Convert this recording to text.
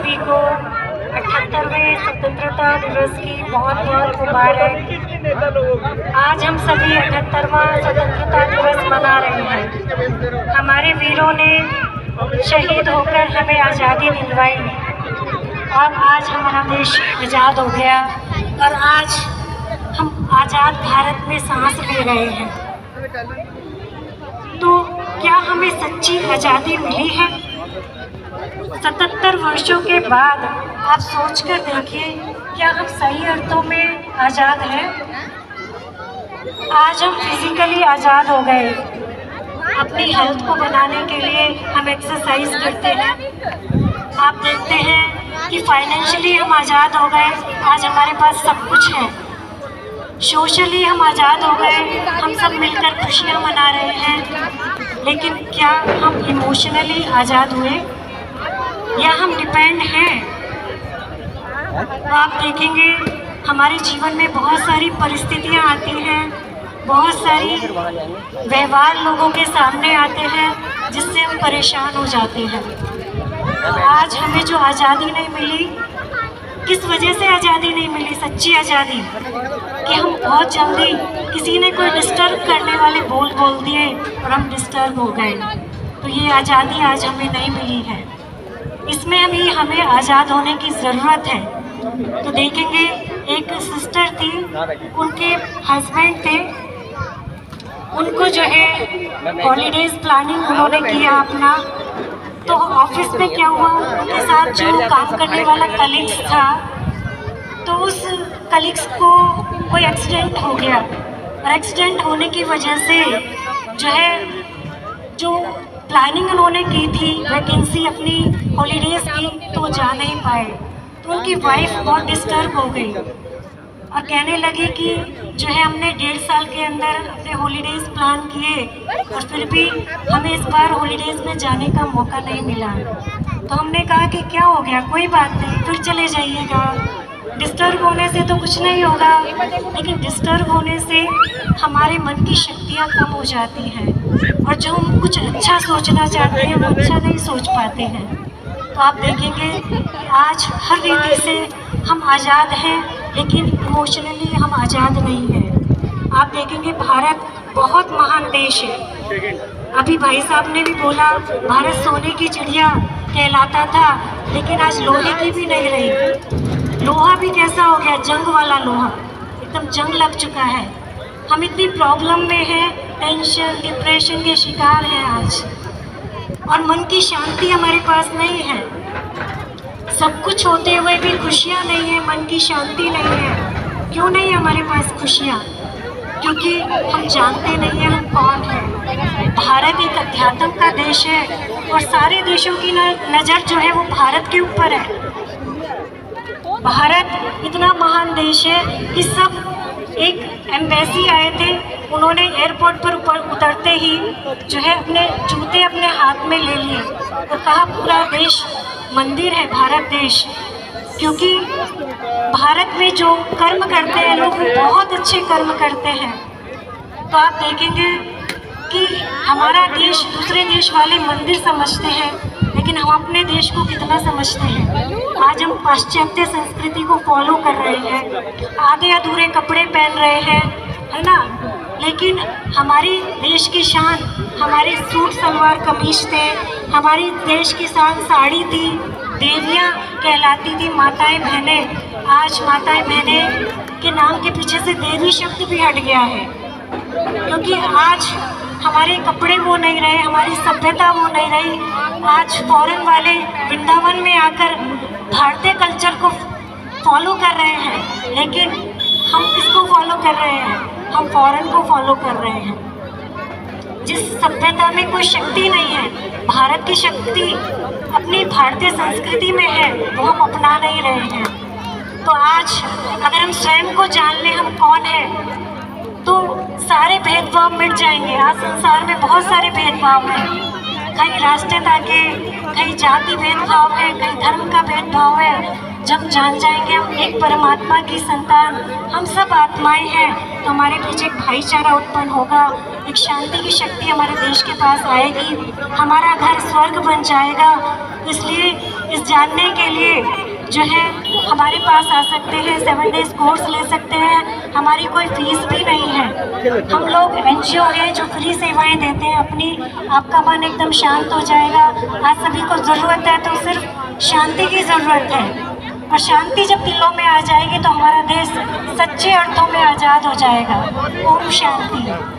सभी को 78वें स्वतंत्रता दिवस की बहुत बहुत मुबारक। आज हम सभी 78वां स्वतंत्रता दिवस मना रहे हैं। हमारे वीरों ने शहीद होकर हमें आज़ादी दिलवाई और आज हमारा देश आज़ाद हो गया और आज हम आज़ाद भारत में सांस ले रहे हैं। तो क्या हमें सच्ची आज़ादी मिली है? 77 वर्षों के बाद आप सोच कर देखिए, क्या हम सही अर्थों में आज़ाद हैं? आज हम फिजिकली आज़ाद हो गए। अपनी हेल्थ को बनाने के लिए हम एक्सरसाइज करते हैं। आप देखते हैं कि फाइनेंशियली हम आज़ाद हो गए। आज हमारे पास सब कुछ है। सोशली हम आज़ाद हो गए। हम सब मिलकर खुशियाँ मना रहे हैं। लेकिन क्या हम इमोशनली आज़ाद हुए या हम डिपेंड हैं? तो आप देखेंगे हमारे जीवन में बहुत सारी परिस्थितियाँ आती हैं, बहुत सारी व्यवहार लोगों के सामने आते हैं जिससे हम परेशान हो जाते हैं। आज हमें जो आज़ादी नहीं मिली, किस वजह से आज़ादी नहीं मिली? सच्ची आज़ादी कि हम बहुत जल्दी किसी ने कोई डिस्टर्ब करने वाले बोल दिए और हम डिस्टर्ब हो गए। तो ये आज़ादी आज हमें नहीं मिली है। इसमें हमें आज़ाद होने की ज़रूरत है। तो देखेंगे एक सिस्टर थी, उनके हस्बैंड थे, उनको जो है हॉलीडेज़ प्लानिंग उन्होंने किया अपना। तो ऑफिस में क्या हुआ, उनके साथ जो काम करने वाला कलीग्स था, तो उस कलीग्स को कोई एक्सीडेंट हो गया और एक्सीडेंट होने की वजह से जो प्लानिंग उन्होंने की थी वैकेंसी अपनी हॉलीडेज़ की, तो वो जा नहीं पाए। तो उनकी वाइफ बहुत डिस्टर्ब हो गई और कहने लगी कि हमने 1.5 साल के अंदर अपने हॉलीडेज़ प्लान किए और फिर भी हमें इस बार हॉलीडेज़ में जाने का मौका नहीं मिला। तो हमने कहा कि क्या हो गया, कोई बात नहीं, फिर चले जाइएगा। डिस्टर्ब होने से तो कुछ नहीं होगा, लेकिन डिस्टर्ब होने से हमारे मन की शक्तियाँ कम हो जाती हैं और जो हम कुछ अच्छा सोचना चाहते हैं वो अच्छा नहीं सोच पाते हैं। तो आप देखेंगे कि आज हर रीति से हम आज़ाद हैं, लेकिन इमोशनली हम आज़ाद नहीं हैं। आप देखेंगे भारत बहुत महान देश है। अभी भाई साहब ने भी बोला भारत सोने की चिड़िया कहलाता था, लेकिन आज लोहे की भी नहीं रही। लोहा भी कैसा हो गया, जंग वाला लोहा, एकदम जंग लग चुका है। हम इतनी प्रॉब्लम में हैं, टेंशन डिप्रेशन के शिकार हैं आज, और मन की शांति हमारे पास नहीं है। सब कुछ होते हुए भी खुशियाँ नहीं है, मन की शांति नहीं है। क्यों नहीं है हमारे पास खुशियाँ? क्योंकि हम जानते नहीं हैं हम कौन हैं। भारत एक अध्यात्म का देश है और सारे देशों की नज़र जो है वो भारत के ऊपर है। भारत इतना महान देश है कि सब एक एम्बेसी आए थे, उन्होंने एयरपोर्ट पर ऊपर उतरते ही अपने जूते अपने हाथ में ले लिए और कहा पूरा देश मंदिर है, भारत देश। क्योंकि भारत में जो कर्म करते हैं लोग, बहुत अच्छे कर्म करते हैं। तो आप देखेंगे कि हमारा देश दूसरे देश वाले मंदिर समझते हैं, लेकिन हम अपने देश को कितना समझते हैं। आज हम पाश्चात्य संस्कृति को फॉलो कर रहे हैं, आधे अधूरे कपड़े पहन रहे हैं, है ना। लेकिन हमारी देश की शान हमारे सूट सलवार कमीज थे, हमारी देश की शान साड़ी थी, देवियाँ कहलाती थी माताएं बहनें। आज माताएं बहनें के नाम के पीछे से देवी शब्द भी हट गया है, क्योंकि आज हमारे कपड़े वो नहीं रहे, हमारी सभ्यता वो नहीं रही। आज फॉरेन वाले वृंदावन में आकर भारतीय कल्चर को फॉलो कर रहे हैं, लेकिन हम किसको फॉलो कर रहे हैं? हम फॉरेन को फॉलो कर रहे हैं। जिस सभ्यता में कोई शक्ति नहीं है, भारत की शक्ति अपनी भारतीय संस्कृति में है, वो हम अपना नहीं रहे हैं। तो आज अगर हम स्वयं को जान लें हम कौन हैं, तो सारे भेदभाव मिट जाएंगे। आज संसार में बहुत सारे भेदभाव हैं, कहीं राष्ट्रीयता के, कहीं जाति भेदभाव है, कहीं धर्म का भेदभाव है। जब जान जाएंगे हम एक परमात्मा की संतान, हम सब आत्माएं हैं, तो हमारे बीच एक भाईचारा उत्पन्न होगा, एक शांति की शक्ति हमारे देश के पास आएगी, हमारा घर स्वर्ग बन जाएगा। इसलिए इस जानने के लिए जो है हमारे पास आ सकते हैं, 7 डेज कोर्स ले सकते हैं, हमारी कोई फीस भी नहीं है। हम लोग NGO हैं जो फ्री सेवाएं देते हैं अपनी। आपका मन एकदम शांत हो जाएगा। आज सभी को ज़रूरत है तो सिर्फ शांति की ज़रूरत है, और शांति जब दिलों में आ जाएगी तो हमारा देश सच्चे अर्थों में आज़ाद हो जाएगा। ओम शांति।